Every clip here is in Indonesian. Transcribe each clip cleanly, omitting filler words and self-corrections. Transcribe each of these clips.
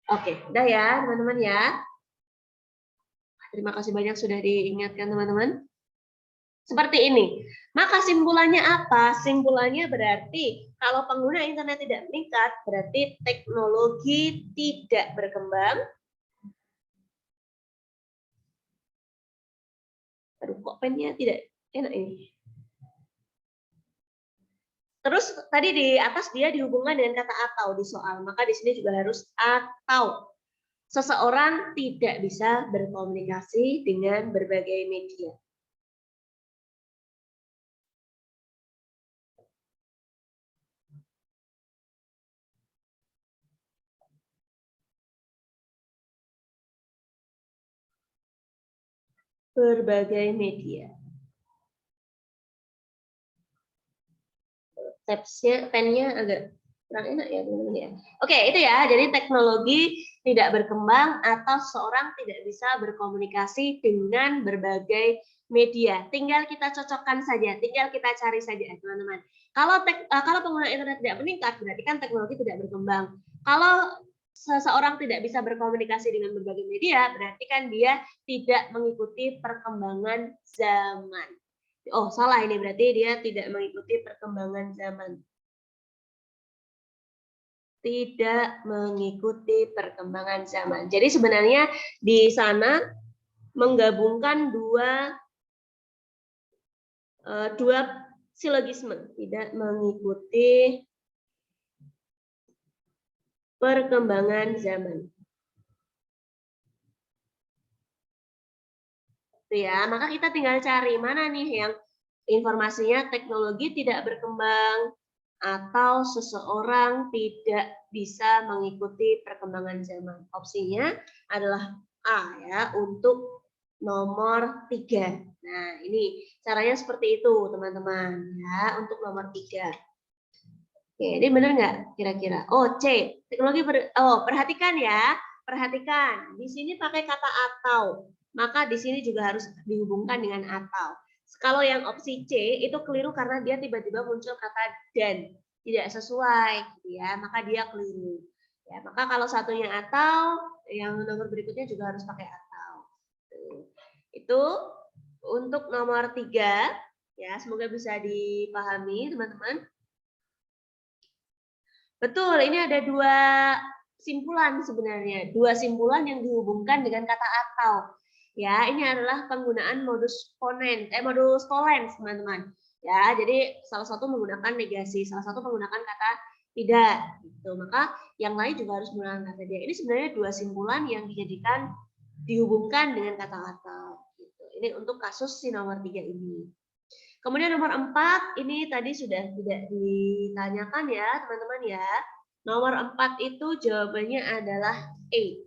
Oke, udah ya teman-teman ya. Terima kasih banyak sudah diingatkan teman-teman. Seperti ini. Maka simpulannya apa? Simpulannya berarti kalau pengguna internet tidak meningkat, berarti teknologi tidak berkembang. Aduh, kok pennya tidak enak ini. Terus tadi di atas dia dihubungkan dengan kata atau di soal. Maka di sini juga harus atau. Seseorang tidak bisa berkomunikasi dengan berbagai media. Berbagai media. Tabs-nya, pen-nya agak kurang enak ya teman-teman ya. Oke, itu ya. Jadi teknologi tidak berkembang atau seorang tidak bisa berkomunikasi dengan berbagai media. Tinggal kita cocokkan saja, tinggal kita cari saja teman-teman. Kalau pengguna internet tidak meningkat, berarti kan teknologi tidak berkembang. Kalau seseorang tidak bisa berkomunikasi dengan berbagai media, berarti kan dia tidak mengikuti perkembangan zaman. Oh, salah ini berarti dia tidak mengikuti perkembangan zaman. Tidak mengikuti perkembangan zaman. Jadi sebenarnya di sana menggabungkan dua silogisme, tidak mengikuti perkembangan zaman. Ya, maka kita tinggal cari mana nih yang informasinya teknologi tidak berkembang atau seseorang tidak bisa mengikuti perkembangan zaman. Opsinya adalah A ya untuk nomor 3. Nah, ini caranya seperti itu, teman-teman ya, untuk nomor 3. Oke, ini benar nggak kira-kira? Oh, C. Perhatikan ya. Perhatikan. Di sini pakai kata atau. Maka di sini juga harus dihubungkan dengan atau. Kalau yang opsi C itu keliru karena dia tiba-tiba muncul kata dan. Tidak sesuai, ya, maka dia keliru. Ya, maka kalau satunya atau, yang nomor berikutnya juga harus pakai atau. Itu untuk nomor 3. Ya, semoga bisa dipahami, teman-teman. Betul, ini ada dua simpulan sebenarnya. Dua simpulan yang dihubungkan dengan kata atau. Ya, ini adalah penggunaan modus tollens, teman-teman. Ya, jadi salah satu menggunakan negasi, salah satu menggunakan kata tidak. Gitu. Maka yang lain juga harus menggunakan kata dia. Ini sebenarnya dua simpulan yang dijadikan dihubungkan dengan kata atau. Gitu. Ini untuk kasus si nomor 3 ini. Kemudian nomor 4, ini tadi sudah tidak ditanyakan ya, teman-teman ya. Nomor 4 itu jawabannya adalah E.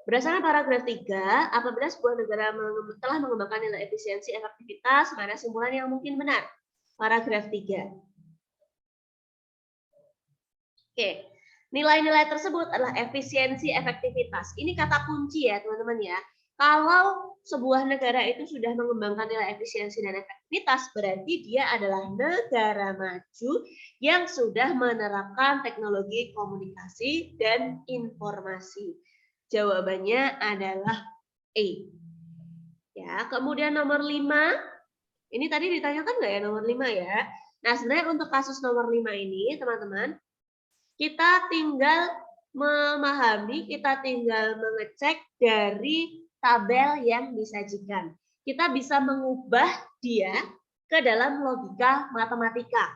Berdasarkan paragraf 3, apabila sebuah negara telah mengembangkan nilai efisiensi efektivitas, mana simpulan yang mungkin benar? Paragraf 3. Oke. Nilai-nilai tersebut adalah efisiensi efektivitas. Ini kata kunci ya, teman-teman ya. Kalau sebuah negara itu sudah mengembangkan nilai efisiensi dan efektivitas, berarti dia adalah negara maju yang sudah menerapkan teknologi komunikasi dan informasi. Jawabannya adalah E. Ya, kemudian nomor 5, ini tadi ditanyakan nggak ya nomor 5 ya? Nah, sebenarnya untuk kasus nomor 5 ini, teman-teman, kita tinggal memahami, kita tinggal mengecek dari tabel yang disajikan. Kita bisa mengubah dia ke dalam logika matematika.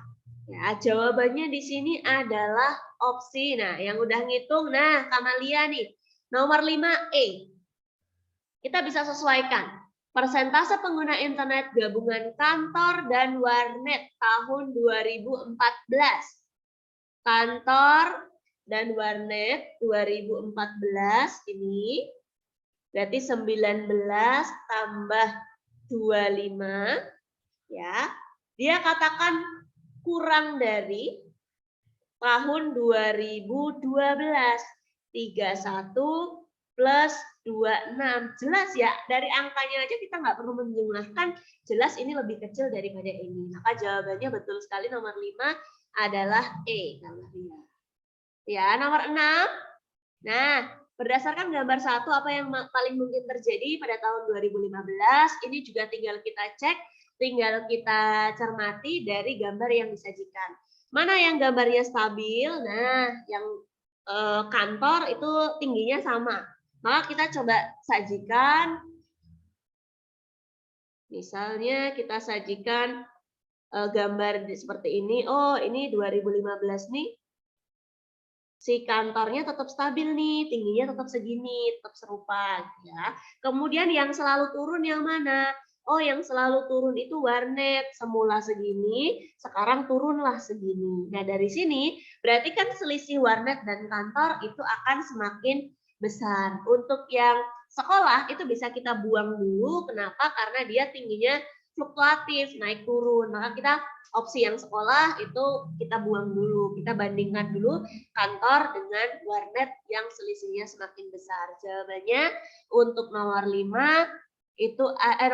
Ya, jawabannya di sini adalah opsi. Nah, yang udah ngitung, nah, Kamalia nih, nomor 5E. Kita bisa sesuaikan. Persentase pengguna internet gabungan kantor dan warnet tahun 2014. Kantor dan warnet 2014 ini berarti 19 tambah 25 ya. Dia katakan kurang dari tahun 2012. 31 plus 26. Jelas ya, dari angkanya aja kita nggak perlu menjumlahkan, jelas ini lebih kecil daripada ini. Maka jawabannya betul sekali nomor 5 adalah E. Ya, nomor 6. Nah, berdasarkan gambar 1 apa yang paling mungkin terjadi pada tahun 2015, ini juga tinggal kita cek, tinggal kita cermati dari gambar yang disajikan. Mana yang gambarnya stabil? Nah, yang kantor itu tingginya sama. Maka kita coba sajikan, misalnya kita sajikan gambar seperti ini. Oh, ini 2015 nih. Si kantornya tetap stabil nih, tingginya tetap segini, tetap serupa ya. Kemudian yang selalu turun yang mana? Oh, yang selalu turun itu warnet, semula segini, sekarang turunlah segini. Nah, dari sini berarti kan selisih warnet dan kantor itu akan semakin besar. Untuk yang sekolah itu bisa kita buang dulu, kenapa? Karena dia tingginya fluktuatif, naik turun. Maka kita opsi yang sekolah itu kita buang dulu, kita bandingkan dulu kantor dengan warnet yang selisihnya semakin besar. Jawabannya untuk nomor 5 itu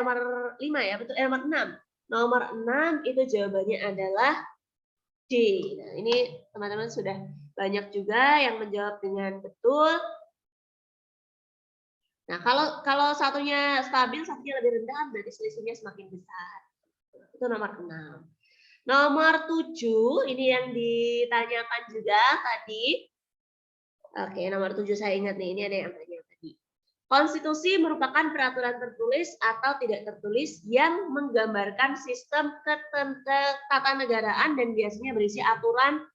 nomor 5 ya, betul nomor 6. Nomor 6 itu jawabannya adalah D. Nah, ini teman-teman sudah banyak juga yang menjawab dengan betul. Nah, kalau satunya stabil, satunya lebih rendah, berarti selisihnya semakin besar. Itu nomor 6. Nomor 7, ini yang ditanyakan juga tadi. Oke, nomor 7 saya ingat nih, ini ada yang tanya tadi. Konstitusi merupakan peraturan tertulis atau tidak tertulis yang menggambarkan sistem ketatanegaraan dan biasanya berisi aturan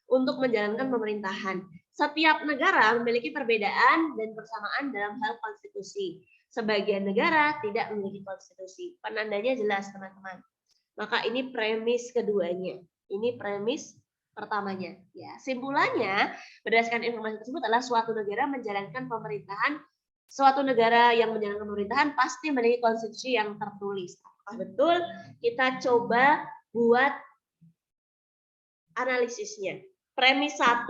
untuk menjalankan pemerintahan. Setiap negara memiliki perbedaan dan persamaan dalam hal konstitusi. Sebagian negara tidak memiliki konstitusi. Penandanya jelas, teman-teman. Maka ini premis keduanya. Ini premis pertamanya. Ya, simpulannya berdasarkan informasi tersebut adalah suatu negara menjalankan pemerintahan, suatu negara yang menjalankan pemerintahan pasti memiliki konstitusi yang tertulis. Apakah betul? Kita coba buat analisisnya. Premis 1.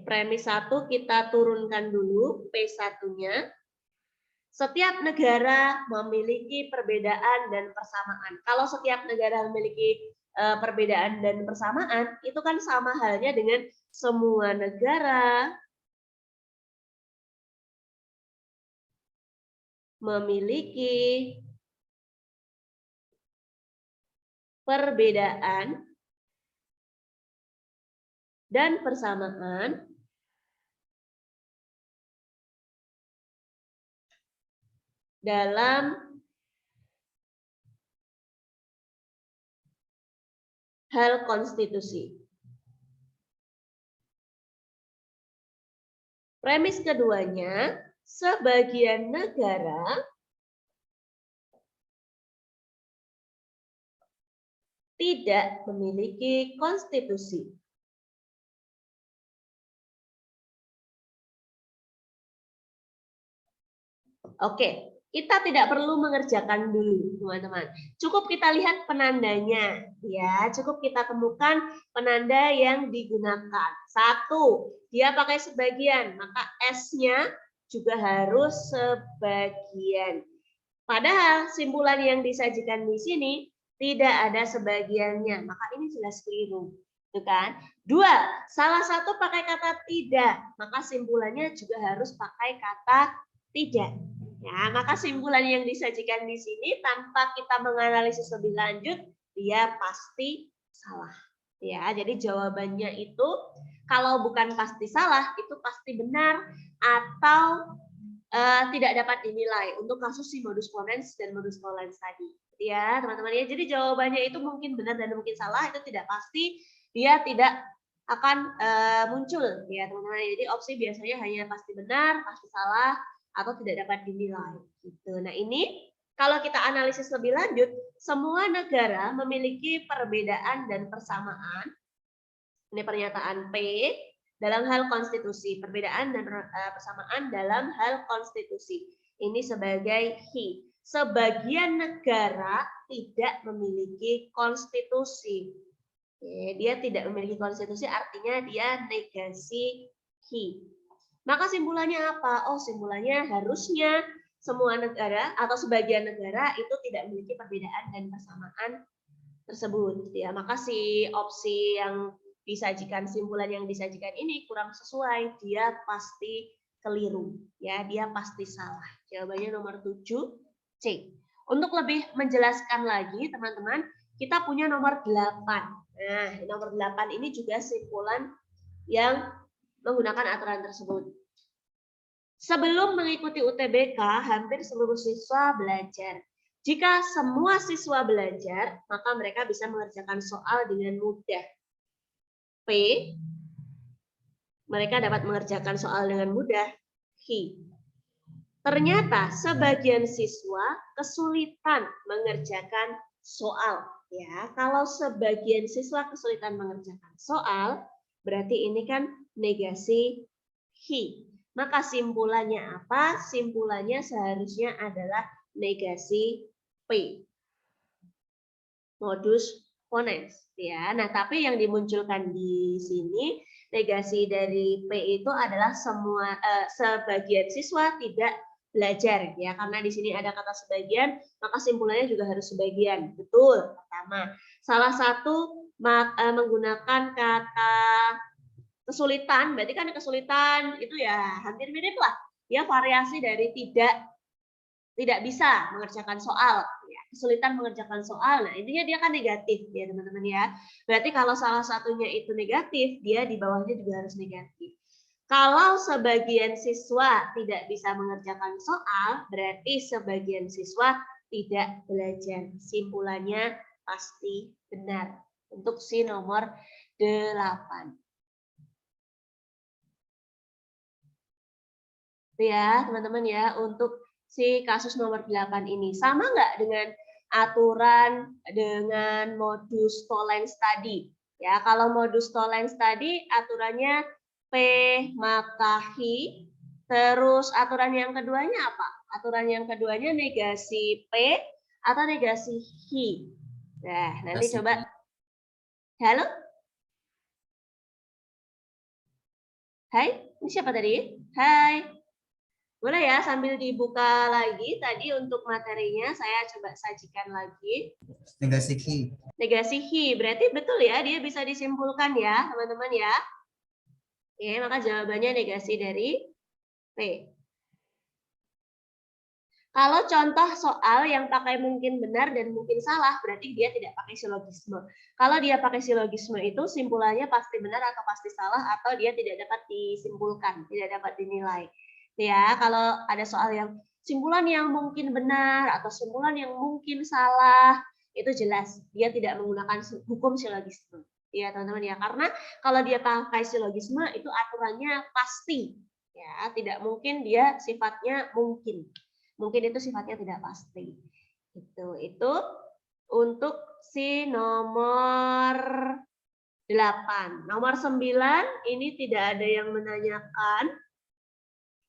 Premis 1 kita turunkan dulu P1-nya. Setiap negara memiliki perbedaan dan persamaan. Kalau setiap negara memiliki perbedaan dan persamaan, itu kan sama halnya dengan semua negara memiliki perbedaan dan persamaan dalam hal konstitusi. Premis keduanya, sebagian negara tidak memiliki konstitusi. Oke, kita tidak perlu mengerjakan dulu, teman-teman. Cukup kita lihat penandanya, ya. Cukup kita temukan penanda yang digunakan. 1, dia pakai sebagian, maka S-nya juga harus sebagian. Padahal simpulan yang disajikan di sini tidak ada sebagiannya, maka ini jelas keliru. Itu kan? 2, salah satu pakai kata tidak, maka simpulannya juga harus pakai kata tidak. Ya, maka simpulan yang disajikan di sini tanpa kita menganalisis lebih lanjut, dia pasti salah. Ya, jadi jawabannya itu kalau bukan pasti salah, itu pasti benar atau tidak dapat dinilai untuk kasus si modus ponens dan modus tollens tadi. Ya, teman-teman ya. Jadi jawabannya itu mungkin benar dan mungkin salah, itu tidak pasti, dia tidak akan muncul ya, teman-teman. Jadi opsi biasanya hanya pasti benar, pasti salah, atau tidak dapat dinilai gitu. Nah, ini kalau kita analisis lebih lanjut, semua negara memiliki perbedaan dan persamaan. Ini pernyataan P dalam hal konstitusi, perbedaan dan persamaan dalam hal konstitusi. Ini sebagai he. Sebagian negara tidak memiliki konstitusi. Oke, dia tidak memiliki konstitusi artinya dia negasi he. Maka simpulannya apa? Oh, simpulannya harusnya semua negara atau sebagian negara itu tidak memiliki perbedaan dan persamaan tersebut. Ya, maka si opsi yang disajikan simpulan yang disajikan ini kurang sesuai, dia pasti keliru, ya, dia pasti salah. Jawabannya nomor 7 C. Untuk lebih menjelaskan lagi, teman-teman, kita punya nomor 8. Nah, nomor 8 ini juga simpulan yang menggunakan aturan tersebut. Sebelum mengikuti UTBK, hampir seluruh siswa belajar. Jika semua siswa belajar, maka mereka bisa mengerjakan soal dengan mudah. P, mereka dapat mengerjakan soal dengan mudah. H, ternyata sebagian siswa kesulitan mengerjakan soal. Ya, kalau sebagian siswa kesulitan mengerjakan soal, berarti ini kan negasi H. Maka simpulannya apa? Simpulannya seharusnya adalah negasi P. Modus ponens, ya. Nah, tapi yang dimunculkan di sini negasi dari P itu adalah sebagian siswa tidak belajar, ya. Karena di sini ada kata sebagian, maka simpulannya juga harus sebagian. Betul. Pertama, salah satu menggunakan kata kesulitan, berarti kan kesulitan itu ya hampir mirip lah. Ya, variasi dari tidak bisa mengerjakan soal, ya, kesulitan mengerjakan soal. Nah, intinya dia kan negatif ya, teman-teman ya. Berarti kalau salah satunya itu negatif, dia di bawahnya juga harus negatif. Kalau sebagian siswa tidak bisa mengerjakan soal, berarti sebagian siswa tidak belajar. Simpulannya pasti benar untuk si nomor 8. Ya, teman-teman ya, untuk si kasus nomor 8 ini. Sama nggak dengan aturan dengan modus tollens tadi? Ya, kalau modus tollens tadi aturannya P maka Hi, terus aturan yang keduanya apa? Aturan yang keduanya negasi P atau negasi Hi. Nah, nanti coba. Halo? Hai, ini siapa tadi? Hai. Boleh ya sambil dibuka lagi tadi untuk materinya saya coba sajikan lagi. Negasi Ki. Negasi Hi, berarti betul ya dia bisa disimpulkan ya teman-teman ya. Oke, maka jawabannya negasi dari P. Kalau contoh soal yang pakai mungkin benar dan mungkin salah, berarti dia tidak pakai silogisme. Kalau dia pakai silogisme itu simpulannya pasti benar atau pasti salah, atau dia tidak dapat disimpulkan, tidak dapat dinilai. Ya, kalau ada soal yang simpulan yang mungkin benar atau simpulan yang mungkin salah, itu jelas dia tidak menggunakan hukum silogisme. Ya, teman-teman ya, karena kalau dia pakai silogisme itu aturannya pasti. Ya, tidak mungkin dia sifatnya mungkin. Mungkin itu sifatnya tidak pasti. Itu untuk si nomor 8. Nomor 9 ini tidak ada yang menanyakan.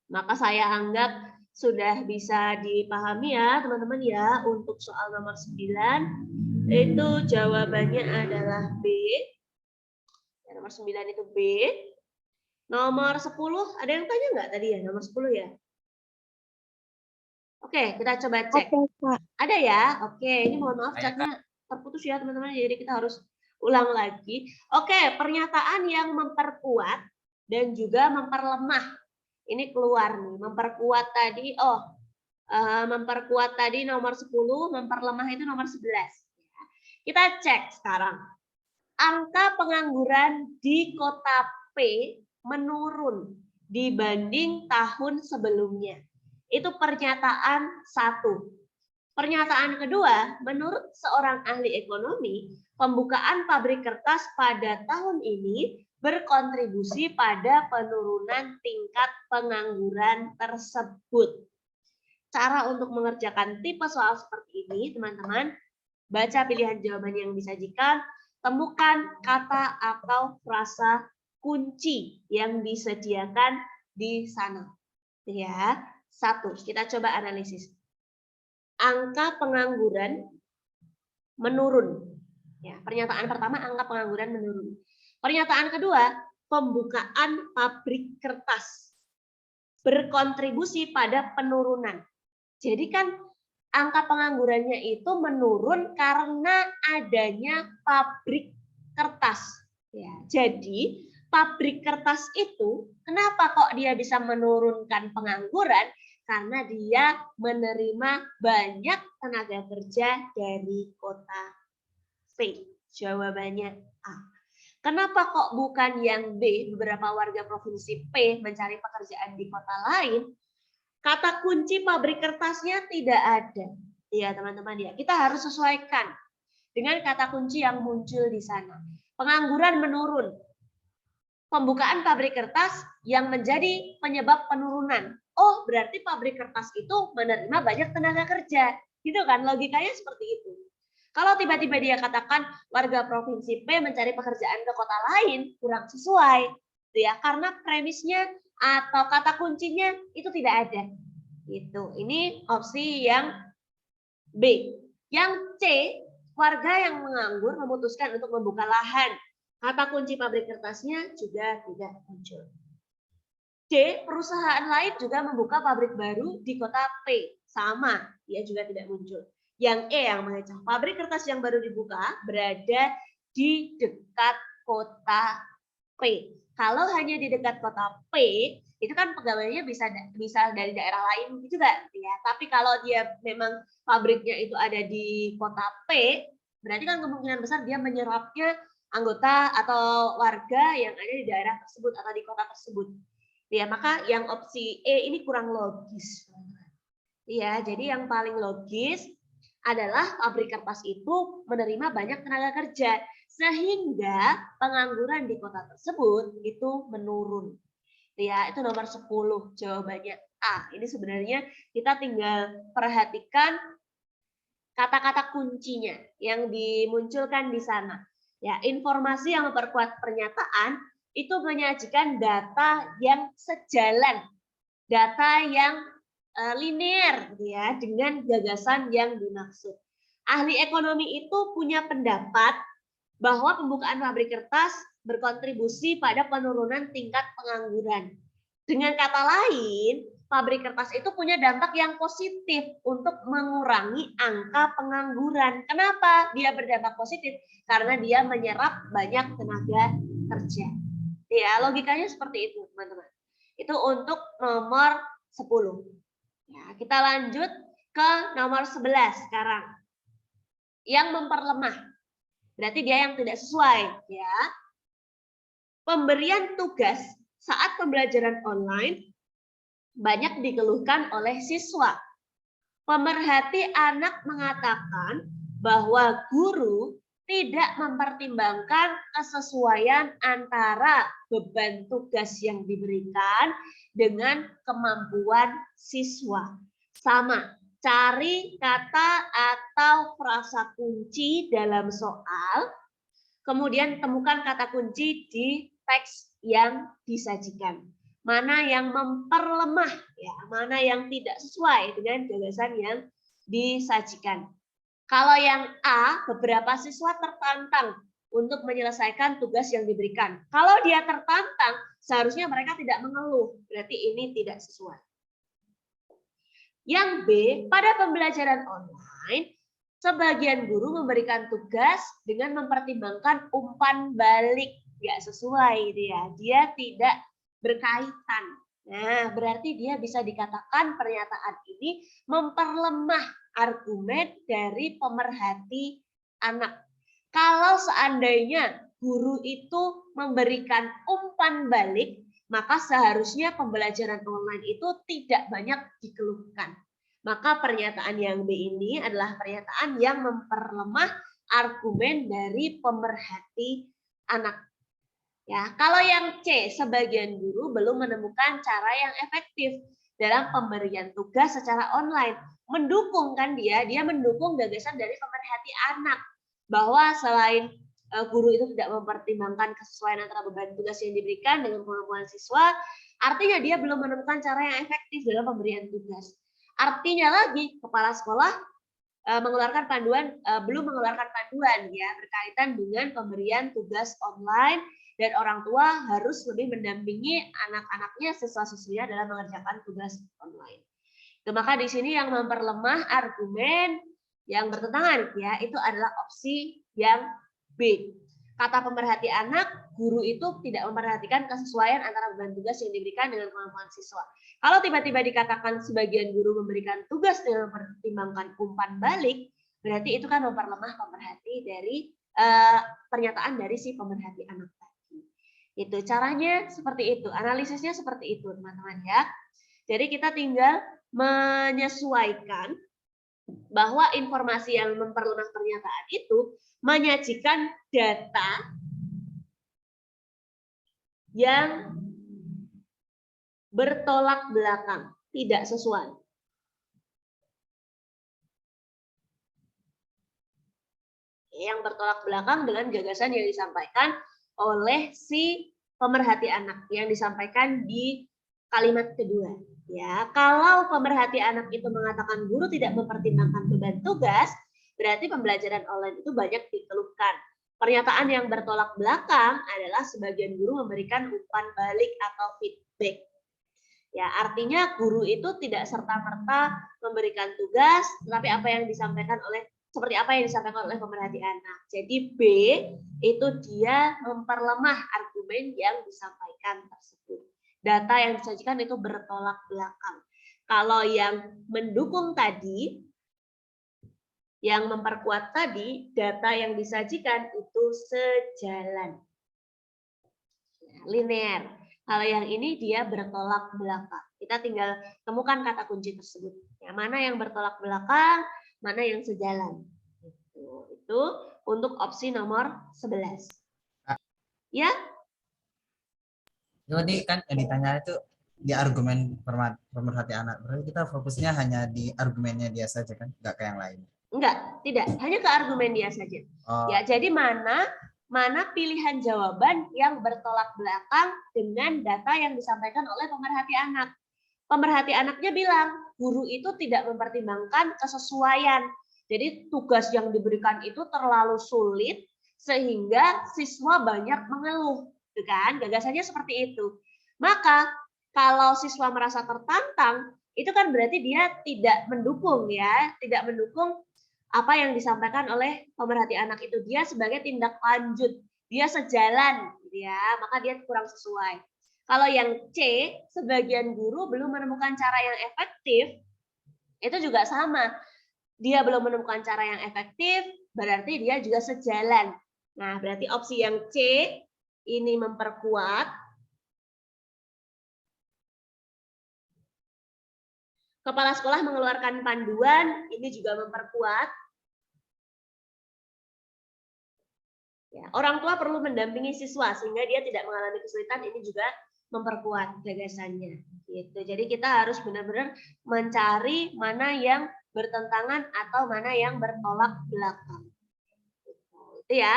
Maka saya anggap sudah bisa dipahami ya teman-teman ya. Untuk soal nomor 9 itu jawabannya adalah B. Ya, nomor 9 itu B. Nomor 10 ada yang tanya nggak tadi ya nomor 10 ya? Oke, kita coba cek. Oke, Kak. Ada ya? Oke, ini mohon maaf chatnya terputus ya teman-teman. Jadi kita harus ulang lagi. Oke, pernyataan yang memperkuat dan juga memperlemah. Ini keluar nih. Memperkuat tadi, memperkuat tadi nomor 10, memperlemah itu nomor 11. Kita cek sekarang. Angka pengangguran di kota P menurun dibanding tahun sebelumnya. Itu pernyataan 1. Pernyataan kedua, menurut seorang ahli ekonomi, pembukaan pabrik kertas pada tahun ini berkontribusi pada penurunan tingkat pengangguran tersebut. Cara untuk mengerjakan tipe soal seperti ini, teman-teman, baca pilihan jawaban yang disajikan, temukan kata atau frasa kunci yang disediakan di sana. Ya. 1, kita coba analisis. Angka pengangguran menurun. Ya, pernyataan pertama angka pengangguran menurun. Pernyataan kedua, pembukaan pabrik kertas berkontribusi pada penurunan. Jadi kan angka penganggurannya itu menurun karena adanya pabrik kertas. Ya, jadi pabrik kertas itu kenapa kok dia bisa menurunkan pengangguran? Karena dia menerima banyak tenaga kerja dari kota P. Jawabannya A. Kenapa kok bukan yang B? Beberapa warga provinsi P mencari pekerjaan di kota lain. Kata kunci pabrik kertasnya tidak ada. Ya, teman-teman ya. Kita harus sesuaikan dengan kata kunci yang muncul di sana. Pengangguran menurun. Pembukaan pabrik kertas yang menjadi penyebab penurunan. Oh, berarti pabrik kertas itu menerima banyak tenaga kerja. Gitu kan? Logikanya seperti itu. Kalau tiba-tiba dia katakan warga provinsi P mencari pekerjaan ke kota lain, kurang sesuai. Ya, karena premisnya atau kata kuncinya itu tidak ada. Gitu. Ini opsi yang B. Yang C, warga yang menganggur memutuskan untuk membuka lahan. Kata kunci pabrik kertasnya juga tidak muncul. D, perusahaan lain juga membuka pabrik baru di kota P. Sama, dia juga tidak muncul. Yang E yang mengecoh, pabrik kertas yang baru dibuka berada di dekat kota P. Kalau hanya di dekat kota P, itu kan pegawainya bisa dari daerah lain juga ya. Tapi kalau dia memang pabriknya itu ada di kota P, berarti kan kemungkinan besar dia menyerapnya anggota atau warga yang ada di daerah tersebut atau di kota tersebut. Ya, maka yang opsi E ini kurang logis. Ya, jadi yang paling logis adalah pabrik kertas itu menerima banyak tenaga kerja sehingga pengangguran di kota tersebut itu menurun. Ya, itu nomor 10 jawabannya A. Ini sebenarnya kita tinggal perhatikan kata-kata kuncinya yang dimunculkan di sana. Ya, informasi yang memperkuat pernyataan itu menyajikan data yang sejalan, data yang linear ya dengan gagasan yang dimaksud. Ahli ekonomi itu punya pendapat bahwa pembukaan pabrik kertas berkontribusi pada penurunan tingkat pengangguran. Dengan kata lain, pabrik kertas itu punya dampak yang positif untuk mengurangi angka pengangguran. Kenapa dia berdampak positif? Karena dia menyerap banyak tenaga kerja. Ya, logikanya seperti itu, teman-teman. Itu untuk nomor 10. Ya, kita lanjut ke nomor 11 sekarang. Yang memperlemah. Berarti dia yang tidak sesuai, ya. Pemberian tugas saat pembelajaran online banyak dikeluhkan oleh siswa. Pemerhati anak mengatakan bahwa guru tidak mempertimbangkan kesesuaian antara beban tugas yang diberikan dengan kemampuan siswa. Sama, cari kata atau frasa kunci dalam soal, kemudian temukan kata kunci di teks yang disajikan. Mana yang memperlemah, ya, mana yang tidak sesuai dengan gagasan yang disajikan. Kalau yang A, beberapa siswa tertantang untuk menyelesaikan tugas yang diberikan. Kalau dia tertantang, seharusnya mereka tidak mengeluh. Berarti ini tidak sesuai. Yang B, pada pembelajaran online, sebagian guru memberikan tugas dengan mempertimbangkan umpan balik. Nggak sesuai dia. Dia tidak berkaitan. Nah, berarti dia bisa dikatakan pernyataan ini memperlemah argumen dari pemerhati anak. Kalau seandainya guru itu memberikan umpan balik, maka seharusnya pembelajaran online itu tidak banyak dikeluhkan. Maka pernyataan yang B ini adalah pernyataan yang memperlemah argumen dari pemerhati anak. Ya, kalau yang C, sebagian guru belum menemukan cara yang efektif dalam pemberian tugas secara online. Mendukung kan dia mendukung gagasan dari pemerhati anak bahwa selain guru itu tidak mempertimbangkan kesesuaian antara beban tugas yang diberikan dengan kemampuan siswa, artinya dia belum menemukan cara yang efektif dalam pemberian tugas. Artinya lagi, kepala sekolah mengeluarkan panduan belum mengeluarkan panduan ya berkaitan dengan pemberian tugas online. Dan orang tua harus lebih mendampingi anak-anaknya siswa-siswinya dalam mengerjakan tugas online. Maka di sini yang memperlemah argumen yang bertentangan ya itu adalah opsi yang B. kata pemerhati anak, guru itu tidak memperhatikan kesesuaian antara beban tugas yang diberikan dengan kemampuan siswa. Kalau tiba-tiba dikatakan sebagian guru memberikan tugas dengan mempertimbangkan umpan balik, berarti itu kan memperlemah pemerhati dari pernyataan dari si pemerhati anak tadi. Itu caranya seperti itu, analisisnya seperti itu, teman-teman ya. Jadi kita tinggal menyesuaikan bahwa informasi yang memperlemah pernyataan itu menyajikan data yang bertolak belakang, tidak sesuai. Yang bertolak belakang dengan gagasan yang disampaikan oleh si pemerhati anak yang disampaikan di kalimat kedua. Ya, kalau pemerhati anak itu mengatakan guru tidak mempertimbangkan beban tugas, berarti pembelajaran online itu banyak dikeluhkan. Pernyataan yang bertolak belakang adalah sebagian guru memberikan umpan balik atau feedback. Ya, artinya guru itu tidak serta-merta memberikan tugas, tetapi apa yang disampaikan oleh seperti apa yang disampaikan oleh pemerhati anak. Jadi B itu dia memperlemah argumen yang disampaikan tersebut. Data yang disajikan itu bertolak belakang. Kalau yang mendukung tadi, yang memperkuat tadi, data yang disajikan itu sejalan. Linear. Kalau yang ini dia bertolak belakang. Kita tinggal temukan kata kunci tersebut. Yang mana yang bertolak belakang, mana yang sejalan. Itu untuk opsi nomor 11. Ya? Jadi kan yang ditanya itu di argumen pemerhati anak. Berarti kita fokusnya hanya di argumennya dia saja kan, nggak ke yang lain. Enggak, tidak. Hanya ke argumen dia saja. Oh. Ya, jadi mana pilihan jawaban yang bertolak belakang dengan data yang disampaikan oleh pemerhati anak. Pemerhati anaknya bilang, guru itu tidak mempertimbangkan kesesuaian. Jadi tugas yang diberikan itu terlalu sulit sehingga siswa banyak mengeluh. Kan? Gagasannya seperti itu. Maka kalau siswa merasa tertantang, itu kan berarti dia tidak mendukung ya, tidak mendukung apa yang disampaikan oleh pemerhati anak itu. Dia sebagai tindak lanjut, dia sejalan, ya, maka dia kurang sesuai. Kalau yang C, sebagian guru belum menemukan cara yang efektif, itu juga sama. Dia belum menemukan cara yang efektif, berarti dia juga sejalan. Nah, berarti opsi yang C ini memperkuat. Kepala sekolah mengeluarkan panduan, ini juga memperkuat. Ya, orang tua perlu mendampingi siswa sehingga dia tidak mengalami kesulitan, ini juga memperkuat gagasannya. Gitu. Jadi kita harus benar-benar mencari mana yang bertentangan atau mana yang bertolak belakang. Itu ya.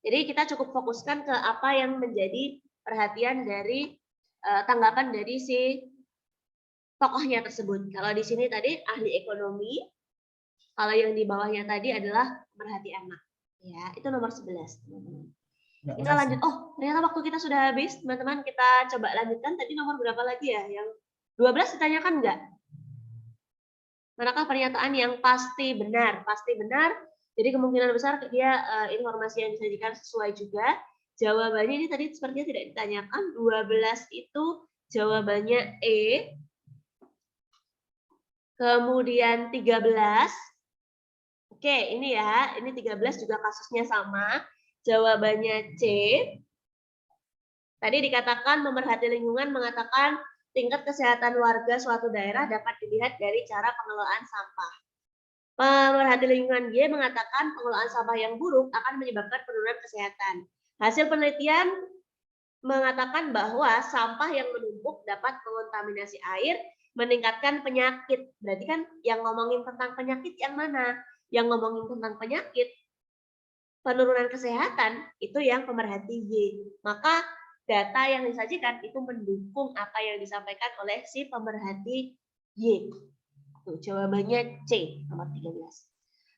Jadi kita cukup fokuskan ke apa yang menjadi perhatian dari tanggapan dari si tokohnya tersebut. Kalau di sini tadi ahli ekonomi, kalau yang di bawahnya tadi adalah pemerhati anak. Ya, itu nomor 11, teman-teman. Kita lanjut. Oh, ternyata waktu kita sudah habis, teman-teman. Kita coba lanjutkan. Tadi nomor berapa lagi ya? Yang 12 ditanyakan enggak? Manakah pernyataan yang pasti benar? Pasti benar. Jadi kemungkinan besar dia informasi yang disajikan sesuai juga. Jawabannya ini tadi sepertinya tidak ditanyakan. 12 itu jawabannya E. Kemudian 13. Oke, ini ya. Ini 13 juga kasusnya sama. Jawabannya C. Tadi dikatakan pemerhati lingkungan mengatakan tingkat kesehatan warga suatu daerah dapat dilihat dari cara pengelolaan sampah. Pemerhati lingkungan G mengatakan pengelolaan sampah yang buruk akan menyebabkan penurunan kesehatan. Hasil penelitian mengatakan bahwa sampah yang menumpuk dapat mengontaminasi air, meningkatkan penyakit. Berarti kan yang ngomongin tentang penyakit yang mana? Yang ngomongin tentang penyakit, penurunan kesehatan, itu yang pemerhati Y. Maka data yang disajikan itu mendukung apa yang disampaikan oleh si pemerhati Y. Tuh, jawabannya C, nomor 13.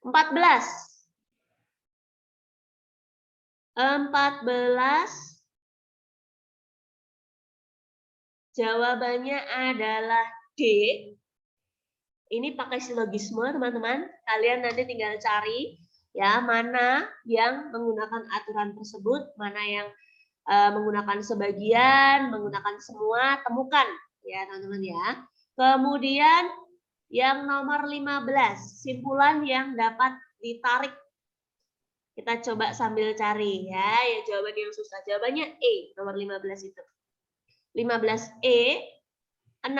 14. 14. Jawabannya adalah D. Ini pakai silogisme, teman-teman. Kalian nanti tinggal cari Ya, mana yang menggunakan aturan tersebut, mana yang menggunakan sebagian, menggunakan semua, temukan ya teman-teman ya. Kemudian yang nomor 15, simpulan yang dapat ditarik. Kita coba sambil cari ya, ya jawaban yang susah. Jawabannya E, nomor 15 itu. 15E, 16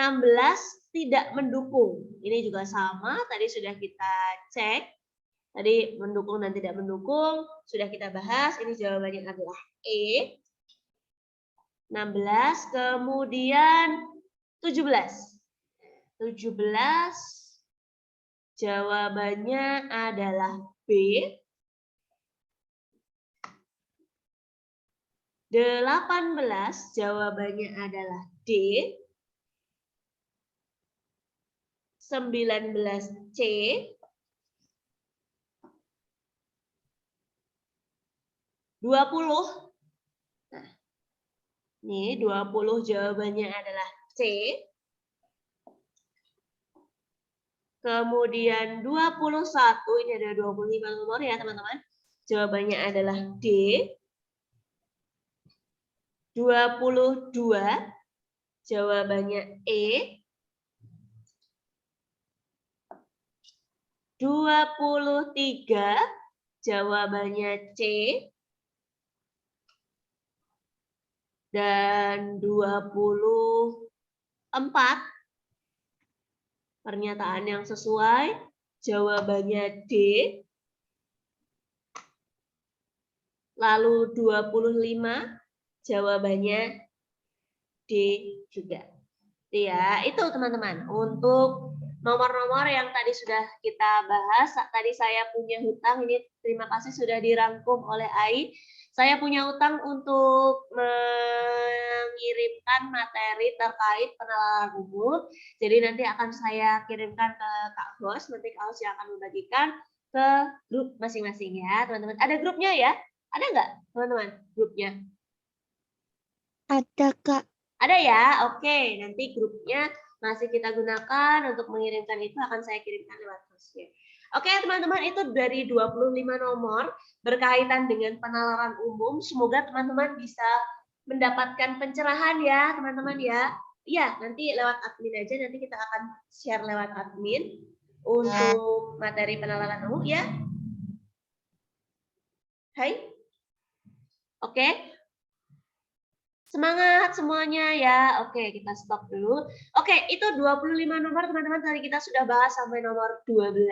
tidak mendukung. Ini juga sama, tadi sudah kita cek. Tadi mendukung dan tidak mendukung sudah kita bahas. Ini jawabannya adalah E. 16, kemudian 17. 17 jawabannya adalah B. 18 jawabannya adalah D. 19 C. 20. Nah, ini 20 jawabannya adalah C. Kemudian 21, ini ada 25 nomor ya teman-teman. Jawabannya adalah D. 22 jawabannya E. 23 jawabannya C. Dan 24 pernyataan yang sesuai jawabannya D. Lalu 25 jawabannya D juga. Ya, itu teman-teman untuk nomor-nomor yang tadi sudah kita bahas. Tadi saya punya hutang, ini terima kasih sudah dirangkum oleh Ai. Saya punya hutang untuk mengirimkan materi terkait penalaran umum. Jadi nanti akan saya kirimkan ke Kak Bos, nanti Kak Bos yang akan membagikan ke grup masing-masing ya, teman-teman. Ada grupnya ya? Ada nggak, teman-teman, grupnya? Ada, Kak. Ada ya? Oke, nanti grupnya masih kita gunakan untuk mengirimkan itu akan saya kirimkan lewat Bosnya. Oke, teman-teman, itu dari 25 nomor berkaitan dengan penalaran umum. Semoga teman-teman bisa mendapatkan pencerahan ya, teman-teman ya. Iya, nanti lewat admin aja, nanti kita akan share lewat admin untuk materi penalaran umum ya. Hai. Oke. Semangat semuanya ya. Oke, kita stop dulu. Oke, itu 25 nomor teman-teman tadi kita sudah bahas sampai nomor 12.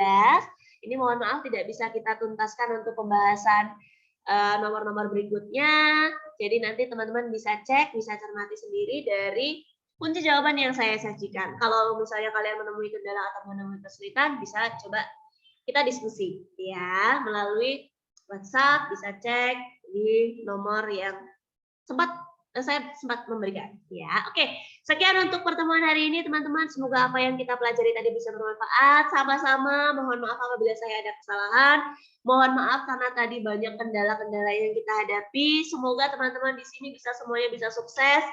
Ini mohon maaf tidak bisa kita tuntaskan untuk pembahasan nomor-nomor berikutnya. Jadi nanti teman-teman bisa cek, bisa cermati sendiri dari kunci jawaban yang saya sajikan. Kalau misalnya kalian menemui kendala atau menemui kesulitan, bisa coba kita diskusi ya melalui WhatsApp, bisa cek di nomor yang saya sempat memberikan ya. Oke, sekian untuk pertemuan hari ini teman-teman. Semoga apa yang kita pelajari tadi bisa bermanfaat. Sama-sama mohon maaf apabila saya ada kesalahan. Mohon maaf karena tadi banyak kendala-kendala yang kita hadapi. Semoga teman-teman di sini bisa semuanya bisa sukses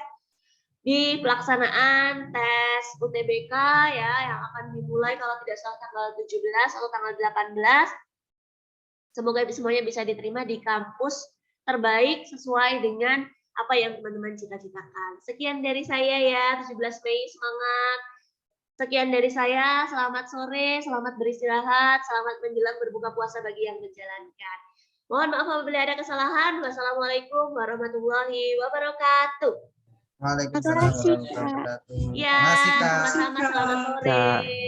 di pelaksanaan tes UTBK ya yang akan dimulai kalau tidak salah tanggal 17 atau tanggal 18. Semoga semuanya bisa diterima di kampus terbaik sesuai dengan apa yang teman-teman cita-citakan. Sekian dari saya ya, 17 Mei semangat. Sekian dari saya, selamat sore, selamat beristirahat, selamat menjelang berbuka puasa bagi yang menjalankan. Mohon maaf apabila ada kesalahan. Wassalamualaikum warahmatullahi wabarakatuh. Waalaikumsalam warahmatullahi wabarakatuh. Ya, sama-sama, selamat sore.